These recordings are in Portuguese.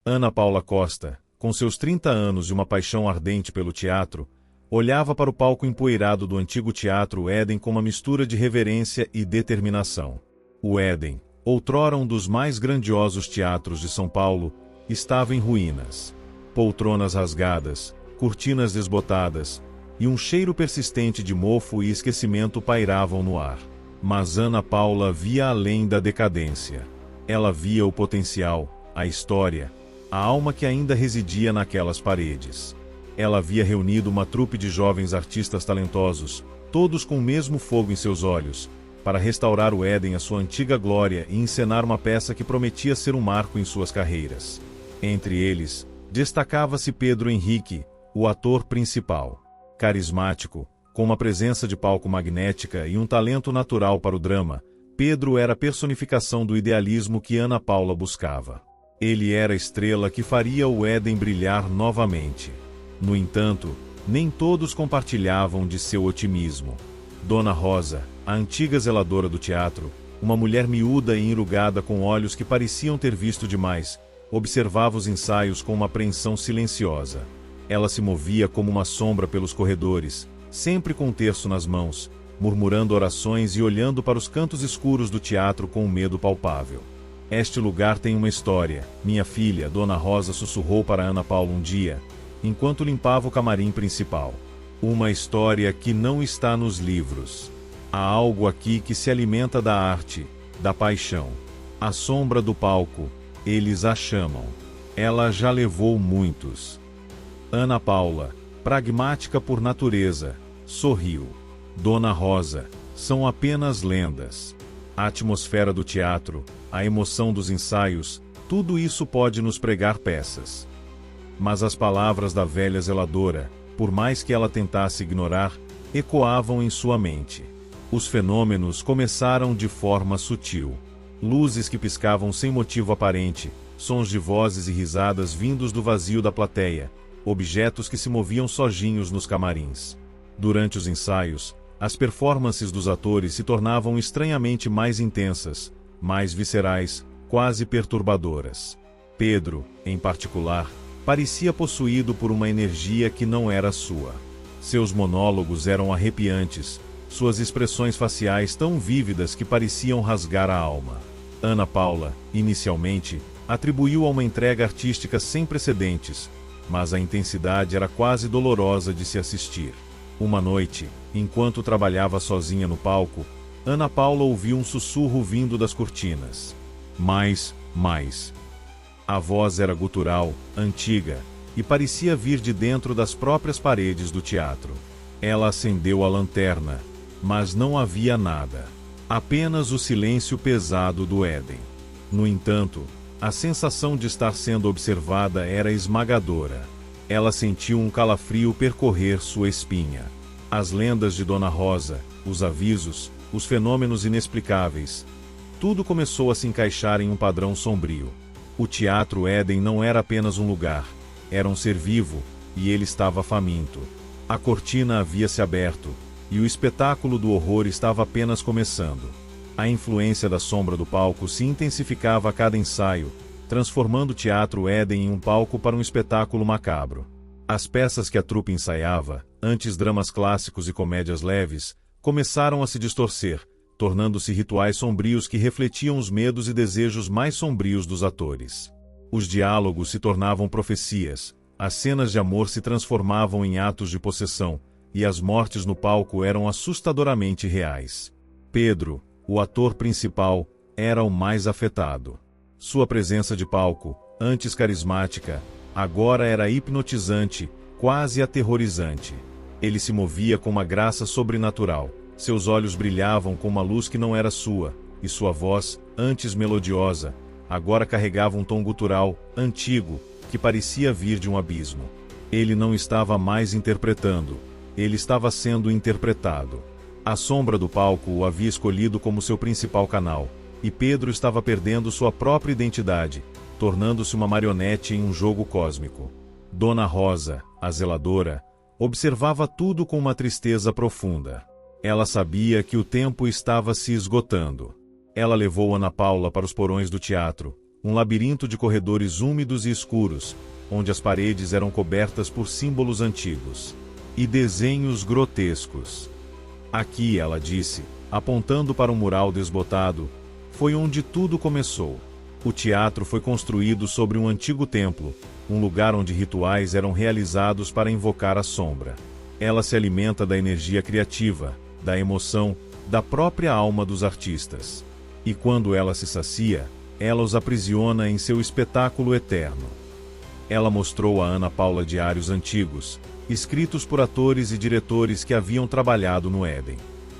Ana Paula Costa, com seus 30 anos e uma paixão ardente pelo teatro, olhava para o palco empoeirado do antigo Teatro Éden com uma mistura de reverência e determinação. O Éden, outrora um dos mais grandiosos teatros de São Paulo, estava em ruínas. Poltronas rasgadas, cortinas desbotadas, e um cheiro persistente de mofo e esquecimento pairavam no ar. Mas Ana Paula via além da decadência. Ela via o potencial, a história, a alma que ainda residia naquelas paredes. Ela havia reunido uma trupe de jovens artistas talentosos, todos com o mesmo fogo em seus olhos, para restaurar o Éden à sua antiga glória e encenar uma peça que prometia ser um marco em suas carreiras. Entre eles, destacava-se Pedro Henrique, o ator principal. Carismático, com uma presença de palco magnética e um talento natural para o drama, Pedro era a personificação do idealismo que Ana Paula buscava. Ele era a estrela que faria o Éden brilhar novamente. No entanto, nem todos compartilhavam de seu otimismo. Dona Rosa, a antiga zeladora do teatro, uma mulher miúda e enrugada com olhos que pareciam ter visto demais, observava os ensaios com uma apreensão silenciosa. Ela se movia como uma sombra pelos corredores, sempre com um terço nas mãos, murmurando orações e olhando para os cantos escuros do teatro com um medo palpável. Este lugar tem uma história, minha filha, Dona Rosa sussurrou para Ana Paula um dia, enquanto limpava o camarim principal. Uma história que não está nos livros. Há algo aqui que se alimenta da arte, da paixão. A sombra do palco, eles a chamam. Ela já levou muitos. Ana Paula, pragmática por natureza, sorriu. Dona Rosa, são apenas lendas. A atmosfera do teatro, a emoção dos ensaios, tudo isso pode nos pregar peças. Mas as palavras da velha zeladora, por mais que ela tentasse ignorar, ecoavam em sua mente. Os fenômenos começaram de forma sutil. Luzes que piscavam sem motivo aparente, sons de vozes e risadas vindos do vazio da plateia, objetos que se moviam sozinhos nos camarins. Durante os ensaios, as performances dos atores se tornavam estranhamente mais intensas, mais viscerais, quase perturbadoras. Pedro, em particular, parecia possuído por uma energia que não era sua. Seus monólogos eram arrepiantes, suas expressões faciais tão vívidas que pareciam rasgar a alma. Ana Paula, inicialmente, atribuiu a uma entrega artística sem precedentes, mas a intensidade era quase dolorosa de se assistir. Uma noite, enquanto trabalhava sozinha no palco, Ana Paula ouviu um sussurro vindo das cortinas. Mais. A voz era gutural, antiga, e parecia vir de dentro das próprias paredes do teatro. Ela acendeu a lanterna, mas não havia nada. Apenas o silêncio pesado do Éden. No entanto, a sensação de estar sendo observada era esmagadora. Ela sentiu um calafrio percorrer sua espinha. As lendas de Dona Rosa, os avisos, os fenômenos inexplicáveis. Tudo começou a se encaixar em um padrão sombrio. O Teatro Éden não era apenas um lugar, era um ser vivo, e ele estava faminto. A cortina havia se aberto, e o espetáculo do horror estava apenas começando. A influência da sombra do palco se intensificava a cada ensaio, transformando o Teatro Éden em um palco para um espetáculo macabro. As peças que a trupe ensaiava, antes dramas clássicos e comédias leves, começaram a se distorcer, tornando-se rituais sombrios que refletiam os medos e desejos mais sombrios dos atores. Os diálogos se tornavam profecias, as cenas de amor se transformavam em atos de possessão, e as mortes no palco eram assustadoramente reais. Pedro, o ator principal, era o mais afetado. Sua presença de palco, antes carismática, agora era hipnotizante, quase aterrorizante. Ele se movia com uma graça sobrenatural, seus olhos brilhavam com uma luz que não era sua, e sua voz, antes melodiosa, agora carregava um tom gutural, antigo, que parecia vir de um abismo. Ele não estava mais interpretando, ele estava sendo interpretado. A sombra do palco o havia escolhido como seu principal canal, e Pedro estava perdendo sua própria identidade, tornando-se uma marionete em um jogo cósmico. Dona Rosa, a zeladora, observava tudo com uma tristeza profunda. Ela sabia que o tempo estava se esgotando. Ela levou Ana Paula para os porões do teatro, um labirinto de corredores úmidos e escuros, onde as paredes eram cobertas por símbolos antigos e desenhos grotescos. Aqui, ela disse, apontando para um mural desbotado, foi onde tudo começou. O teatro foi construído sobre um antigo templo, um lugar onde rituais eram realizados para invocar a sombra. Ela se alimenta da energia criativa, da emoção, da própria alma dos artistas. E quando ela se sacia, ela os aprisiona em seu espetáculo eterno. Ela mostrou a Ana Paula diários antigos, escritos por atores e diretores que haviam trabalhado no Éden.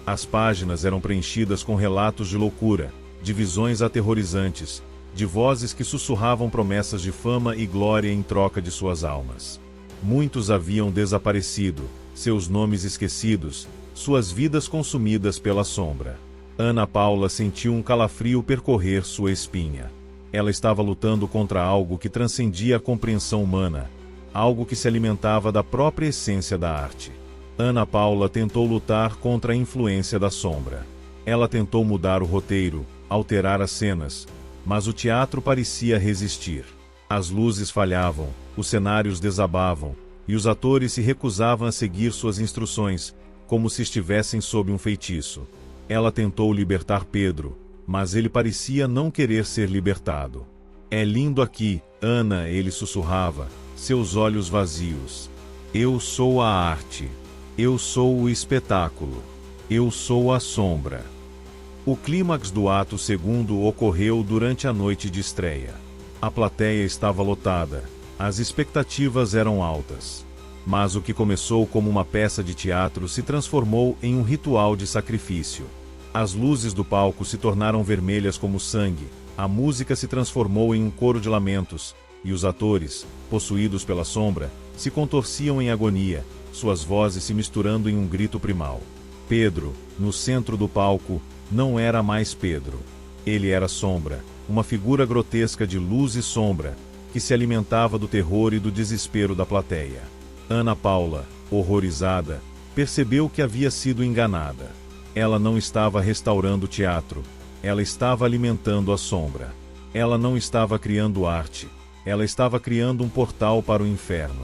As páginas eram preenchidas com relatos de loucura, de visões aterrorizantes, de vozes que sussurravam promessas de fama e glória em troca de suas almas. Muitos haviam desaparecido, seus nomes esquecidos, suas vidas consumidas pela sombra. Ana Paula sentiu um calafrio percorrer sua espinha. Ela estava lutando contra algo que transcendia a compreensão humana, algo que se alimentava da própria essência da arte. Ana Paula tentou lutar contra a influência da sombra. Ela tentou mudar o roteiro, alterar as cenas, mas o teatro parecia resistir. As luzes falhavam, os cenários desabavam, e os atores se recusavam a seguir suas instruções, como se estivessem sob um feitiço. Ela tentou libertar Pedro, mas ele parecia não querer ser libertado. É lindo aqui, Ana, ele sussurrava, seus olhos vazios. Eu sou a arte. Eu sou o espetáculo. Eu sou a sombra. O clímax do ato segundo ocorreu durante a noite de estreia. A plateia estava lotada, as expectativas eram altas. Mas o que começou como uma peça de teatro se transformou em um ritual de sacrifício. As luzes do palco se tornaram vermelhas como sangue, a música se transformou em um coro de lamentos, e os atores, possuídos pela sombra, se contorciam em agonia, suas vozes se misturando em um grito primal. Pedro, no centro do palco, não era mais Pedro. Ele era sombra, uma figura grotesca de luz e sombra, que se alimentava do terror e do desespero da plateia. Ana Paula, horrorizada, percebeu que havia sido enganada. Ela não estava restaurando o teatro, ela estava alimentando a sombra. Ela não estava criando arte, ela estava criando um portal para o inferno.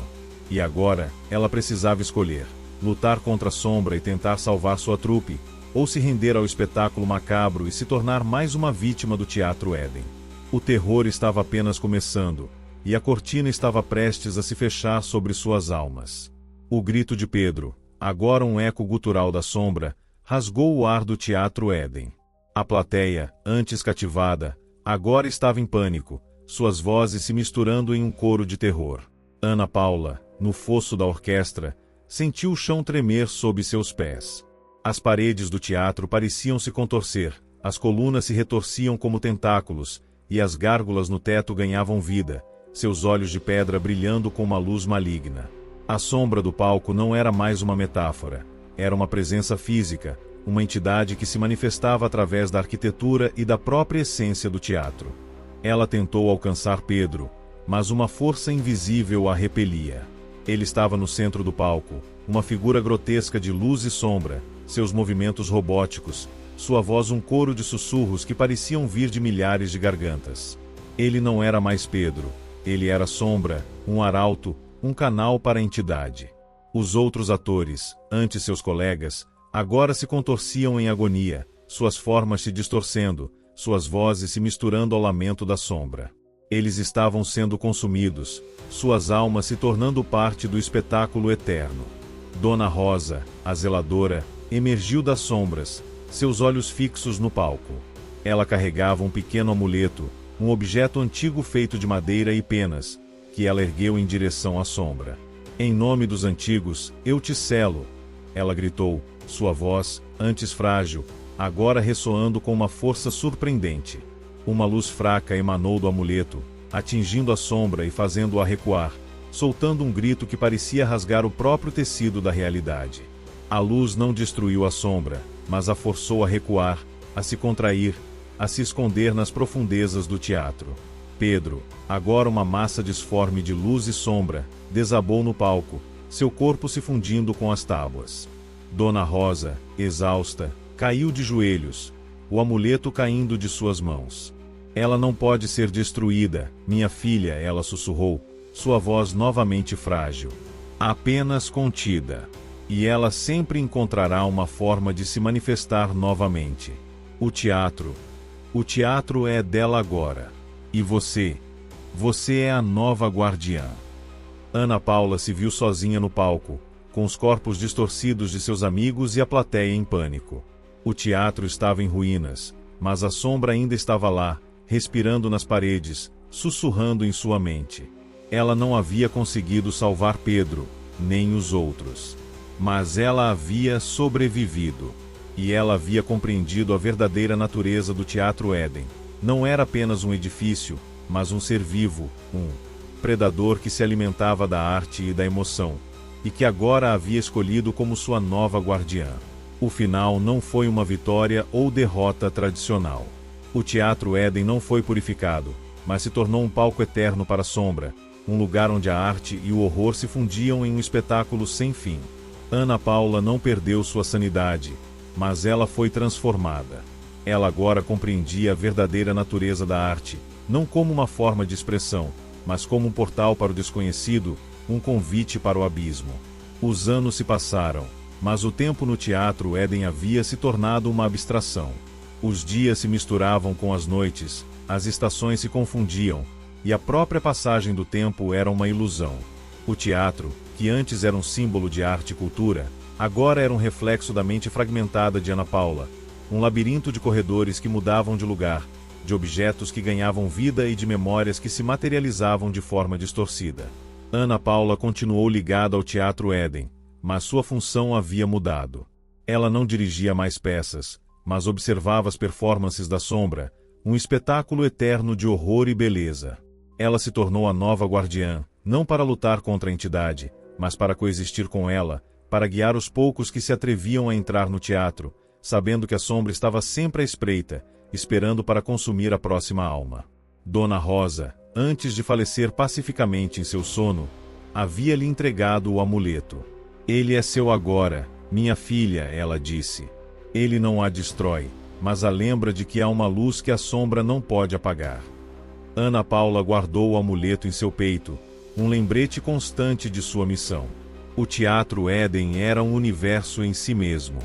E agora, ela precisava escolher: lutar contra a sombra e tentar salvar sua trupe, ou se render ao espetáculo macabro e se tornar mais uma vítima do Teatro Éden. O terror estava apenas começando, e a cortina estava prestes a se fechar sobre suas almas. O grito de Pedro, agora um eco gutural da sombra, rasgou o ar do Teatro Éden. A plateia, antes cativada, agora estava em pânico, suas vozes se misturando em um coro de terror. Ana Paula, no fosso da orquestra, sentiu o chão tremer sob seus pés. As paredes do teatro pareciam se contorcer, as colunas se retorciam como tentáculos, e as gárgulas no teto ganhavam vida, seus olhos de pedra brilhando com uma luz maligna. A sombra do palco não era mais uma metáfora, era uma presença física, uma entidade que se manifestava através da arquitetura e da própria essência do teatro. Ela tentou alcançar Pedro, mas uma força invisível a repelia. Ele estava no centro do palco, uma figura grotesca de luz e sombra, seus movimentos robóticos, sua voz um coro de sussurros que pareciam vir de milhares de gargantas. Ele não era mais Pedro, ele era sombra, um arauto, um canal para a entidade. Os outros atores, antes seus colegas, agora se contorciam em agonia, suas formas se distorcendo, suas vozes se misturando ao lamento da sombra. Eles estavam sendo consumidos, suas almas se tornando parte do espetáculo eterno. Dona Rosa, a zeladora, emergiu das sombras, seus olhos fixos no palco. Ela carregava um pequeno amuleto, um objeto antigo feito de madeira e penas, que ela ergueu em direção à sombra. Em nome dos antigos, eu te selo, ela gritou, sua voz, antes frágil, agora ressoando com uma força surpreendente. Uma luz fraca emanou do amuleto, atingindo a sombra e fazendo-a recuar, soltando um grito que parecia rasgar o próprio tecido da realidade. A luz não destruiu a sombra, mas a forçou a recuar, a se contrair, a se esconder nas profundezas do teatro. Pedro, agora uma massa disforme de luz e sombra, desabou no palco, seu corpo se fundindo com as tábuas. Dona Rosa, exausta, caiu de joelhos, o amuleto caindo de suas mãos. Ela não pode ser destruída, minha filha, ela sussurrou, sua voz novamente frágil. Apenas contida. E ela sempre encontrará uma forma de se manifestar novamente. O teatro é dela agora. E você é a nova guardiã. Ana Paula se viu sozinha no palco, com os corpos distorcidos de seus amigos e a plateia em pânico. O teatro estava em ruínas, mas a sombra ainda estava lá, respirando nas paredes, sussurrando em sua mente. Ela não havia conseguido salvar Pedro, nem os outros. Mas ela havia sobrevivido. E ela havia compreendido a verdadeira natureza do Teatro Éden. Não era apenas um edifício, mas um ser vivo, um predador que se alimentava da arte e da emoção, e que agora a havia escolhido como sua nova guardiã. O final não foi uma vitória ou derrota tradicional. O Teatro Éden não foi purificado, mas se tornou um palco eterno para a sombra, um lugar onde a arte e o horror se fundiam em um espetáculo sem fim. Ana Paula não perdeu sua sanidade, mas ela foi transformada. Ela agora compreendia a verdadeira natureza da arte, não como uma forma de expressão, mas como um portal para o desconhecido, um convite para o abismo. Os anos se passaram, mas o tempo no Teatro Éden havia se tornado uma abstração. Os dias se misturavam com as noites, as estações se confundiam, e a própria passagem do tempo era uma ilusão. O teatro, que antes era um símbolo de arte e cultura, agora era um reflexo da mente fragmentada de Ana Paula, um labirinto de corredores que mudavam de lugar, de objetos que ganhavam vida e de memórias que se materializavam de forma distorcida. Ana Paula continuou ligada ao Teatro Éden, mas sua função havia mudado. Ela não dirigia mais peças, mas observava as performances da sombra, um espetáculo eterno de horror e beleza. Ela se tornou a nova guardiã, não para lutar contra a entidade, mas para coexistir com ela, para guiar os poucos que se atreviam a entrar no teatro, sabendo que a sombra estava sempre à espreita, esperando para consumir a próxima alma. Dona Rosa, antes de falecer pacificamente em seu sono, havia-lhe entregado o amuleto. Ele é seu agora, minha filha, ela disse. Ele não a destrói, mas a lembra de que há uma luz que a sombra não pode apagar. Ana Paula guardou o amuleto em seu peito, um lembrete constante de sua missão. O Teatro Éden era um universo em si mesmo.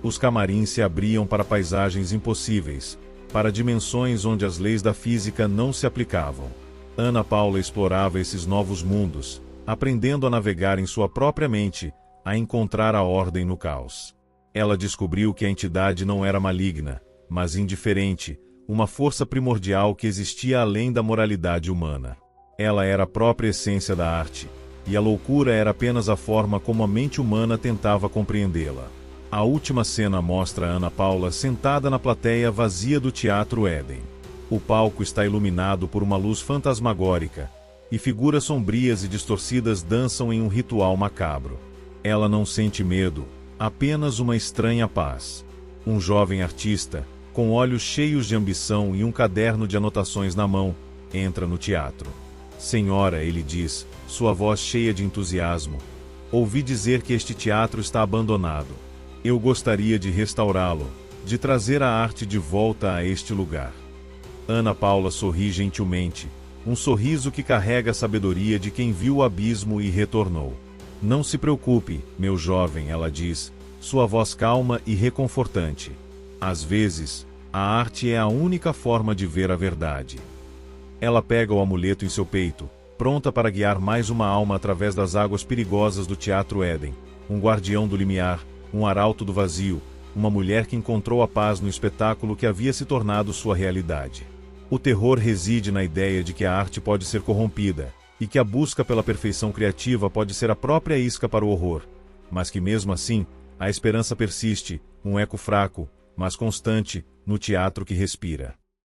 Os camarins se abriam para paisagens impossíveis, para dimensões onde as leis da física não se aplicavam. Ana Paula explorava esses novos mundos, aprendendo a navegar em sua própria mente, a encontrar a ordem no caos. Ela descobriu que a entidade não era maligna, mas indiferente, uma força primordial que existia além da moralidade humana. Ela era a própria essência da arte, e a loucura era apenas a forma como a mente humana tentava compreendê-la. A última cena mostra Ana Paula sentada na plateia vazia do Teatro Éden. O palco está iluminado por uma luz fantasmagórica, e figuras sombrias e distorcidas dançam em um ritual macabro. Ela não sente medo, apenas uma estranha paz. Um jovem artista, com olhos cheios de ambição e um caderno de anotações na mão, entra no teatro. Senhora, ele diz, sua voz cheia de entusiasmo, ouvi dizer que este teatro está abandonado. Eu gostaria de restaurá-lo, de trazer a arte de volta a este lugar. Ana Paula sorri gentilmente, um sorriso que carrega a sabedoria de quem viu o abismo e retornou. Não se preocupe, meu jovem, ela diz, sua voz calma e reconfortante. Às vezes, a arte é a única forma de ver a verdade. Ela pega o amuleto em seu peito, pronta para guiar mais uma alma através das águas perigosas do Teatro Éden, um guardião do limiar, um arauto do vazio, uma mulher que encontrou a paz no espetáculo que havia se tornado sua realidade. O terror reside na ideia de que a arte pode ser corrompida, e que a busca pela perfeição criativa pode ser a própria isca para o horror, mas que mesmo assim, a esperança persiste, um eco fraco, mas constante, no teatro que respira.